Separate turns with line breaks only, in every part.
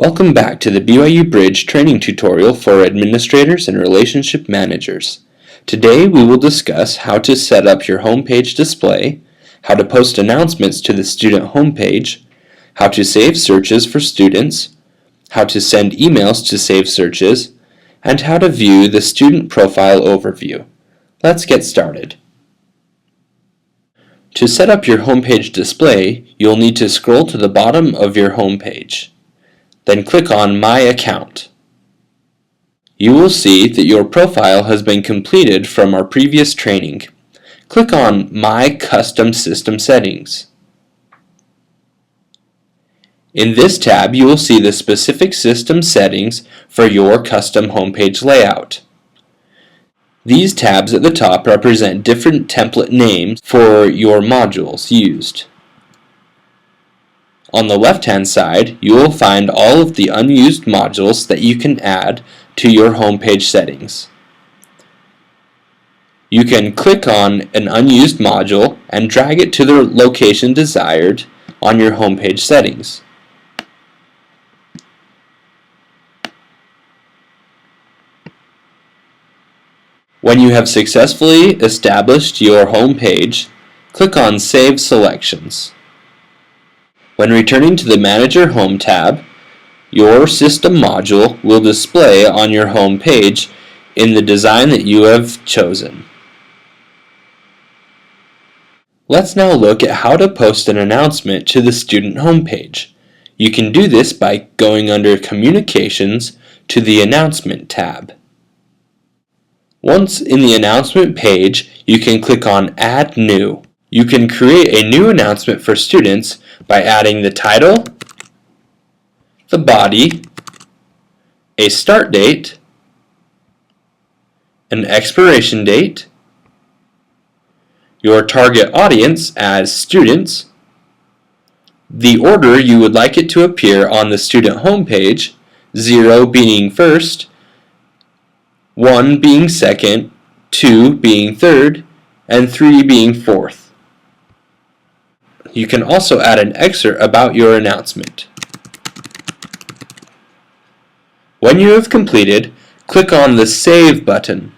Welcome back to the BYU Bridge training tutorial for administrators and relationship managers. Today we will discuss how to set up your homepage display, how to post announcements to the student homepage, how to save searches for students, how to send emails to save searches, and how to view the student profile overview. Let's get started. To set up your homepage display, you'll need to scroll to the bottom of your homepage. Then click on My Account. You will see that your profile has been completed from our previous training. Click on My Custom System Settings. In this tab, you will see the specific system settings for your custom homepage layout. These tabs at the top represent different template names for your modules used. On the left-hand side, you will find all of the unused modules that you can add to your homepage settings. You can click on an unused module and drag it to the location desired on your homepage settings. When you have successfully established your homepage, click on Save Selections. When returning to the Manager Home tab, your system module will display on your home page in the design that you have chosen. Let's now look at how to post an announcement to the student homepage. You can do this by going under Communications to the Announcement tab. Once in the announcement page, you can click on Add New. You can create a new announcement for students by adding the title, the body, a start date, an expiration date, your target audience as students, the order you would like it to appear on the student homepage, 0 being first, 1 being second, 2 being third, and 3 being fourth. You can also add an excerpt about your announcement. When you have completed, click on the Save button.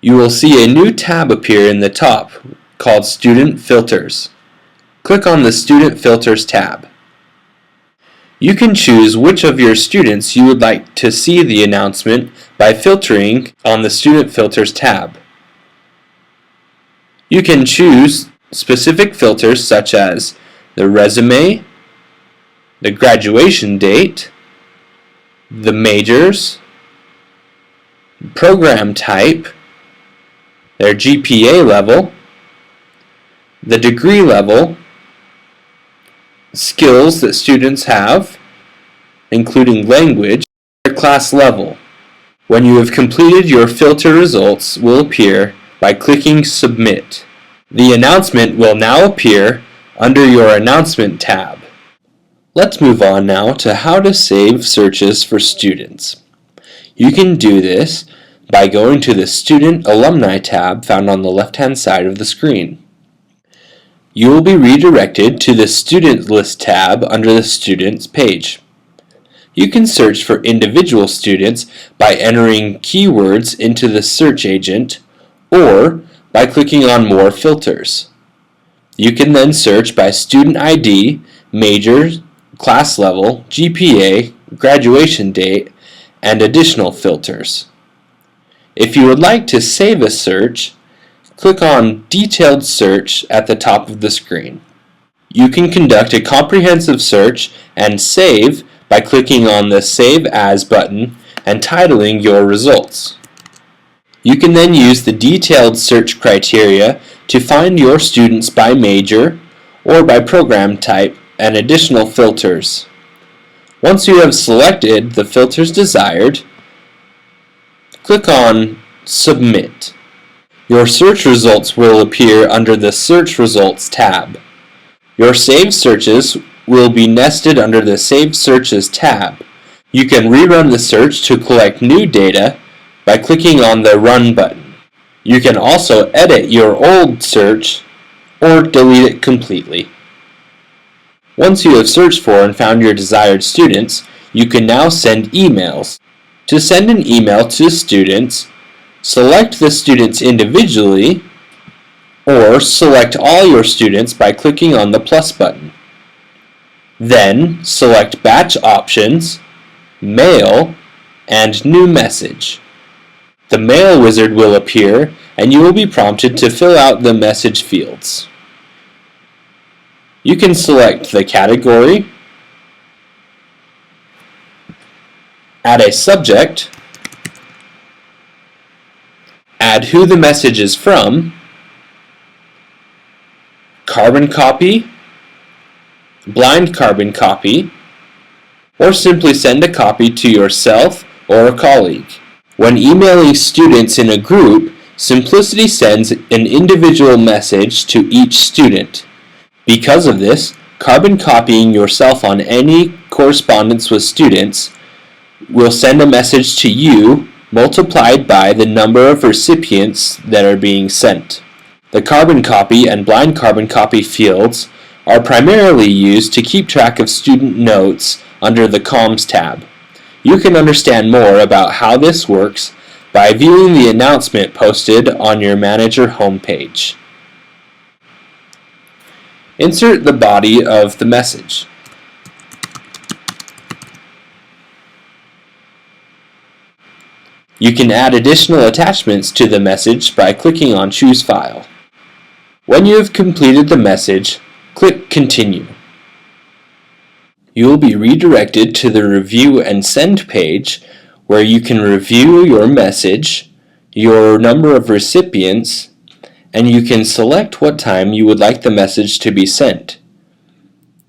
You will see a new tab appear in the top called Student Filters. Click on the Student Filters tab. You can choose which of your students you would like to see the announcement by filtering on the Student Filters tab. You can choose specific filters such as the resume, the graduation date, the majors, program type, their GPA level, the degree level, skills that students have, including language, their class level. When you have completed, your filter results will appear by clicking Submit. The announcement will now appear under your Announcement tab. Let's move on now to how to save searches for students. You can do this by going to the Student Alumni tab found on the left-hand side of the screen. You will be redirected to the Student List tab under the Students page. You can search for individual students by entering keywords into the search agent or by clicking on More Filters. You can then search by student ID, major, class level, GPA, graduation date, and additional filters. If you would like to save a search, click on Detailed Search at the top of the screen. You can conduct a comprehensive search and save by clicking on the Save As button and titling your results. You can then use the detailed search criteria to find your students by major or by program type and additional filters. Once you have selected the filters desired, click on Submit. Your search results will appear under the Search Results tab. Your saved searches will be nested under the Saved Searches tab. You can rerun the search to collect new data by clicking on the Run button. You can also edit your old search or delete it completely. Once you have searched for and found your desired students, you can now send emails. To send an email to students, select the students individually, or select all your students by clicking on the plus button. Then select Batch Options, Mail, and New Message. The Mail wizard will appear, and you will be prompted to fill out the message fields. You can select the category, add a subject, add who the message is from, carbon copy, blind carbon copy, or simply send a copy to yourself or a colleague. When emailing students in a group, Simplicity sends an individual message to each student. Because of this, carbon copying yourself on any correspondence with students will send a message to you multiplied by the number of recipients that are being sent. The carbon copy and blind carbon copy fields are primarily used to keep track of student notes under the Comms tab. You can understand more about how this works by viewing the announcement posted on your Manager homepage. Insert the body of the message. You can add additional attachments to the message by clicking on Choose File. When you have completed the message, click Continue. You will be redirected to the Review and Send page where you can review your message, your number of recipients, and you can select what time you would like the message to be sent.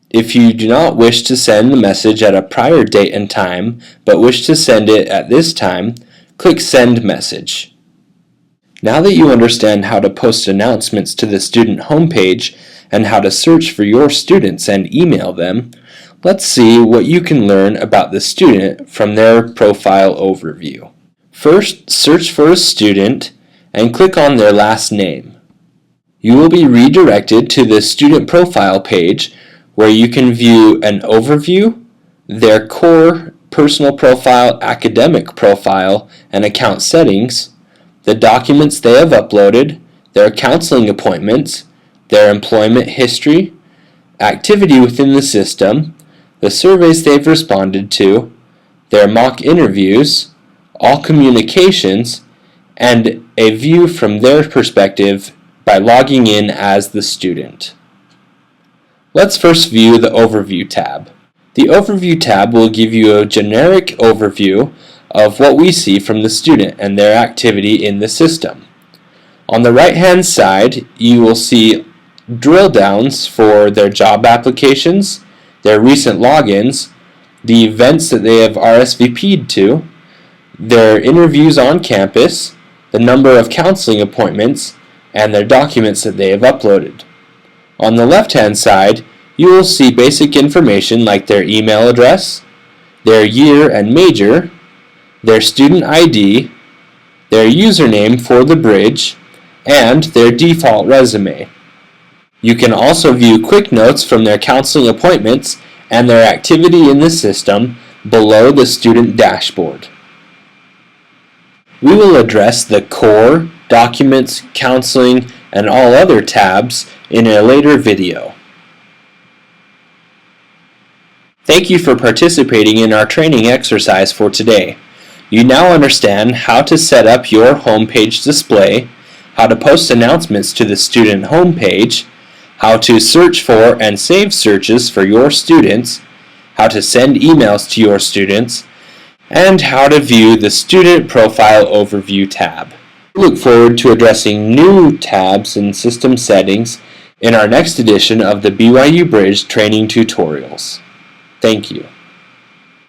If you do not wish to send the message at a prior date and time, but wish to send it at this time, click Send Message. Now that you understand how to post announcements to the student homepage and how to search for your students and email them, let's see what you can learn about the student from their profile overview. First, search for a student and click on their last name. You will be redirected to the student profile page where you can view an overview, their core personal profile, academic profile, and account settings, the documents they have uploaded, their counseling appointments, their employment history, activity within the system, the surveys they've responded to, their mock interviews, all communications, and a view from their perspective by logging in as the student. Let's first view the Overview tab. The Overview tab will give you a generic overview of what we see from the student and their activity in the system. On the right-hand side, you will see drill downs for their job applications, their recent logins, the events that they have RSVP'd to, their interviews on campus, the number of counseling appointments, and their documents that they have uploaded. On the left-hand side, you will see basic information like their email address, their year and major, their student ID, their username for the bridge, and their default resume. You can also view quick notes from their counseling appointments and their activity in the system below the student dashboard. We will address the core, documents, counseling, and all other tabs in a later video. Thank you for participating in our training exercise for today. You now understand how to set up your homepage display, how to post announcements to the student homepage, how to search for and save searches for your students, how to send emails to your students, and how to view the Student Profile Overview tab. We look forward to addressing new tabs and system settings in our next edition of the BYU Bridge training tutorials. Thank you.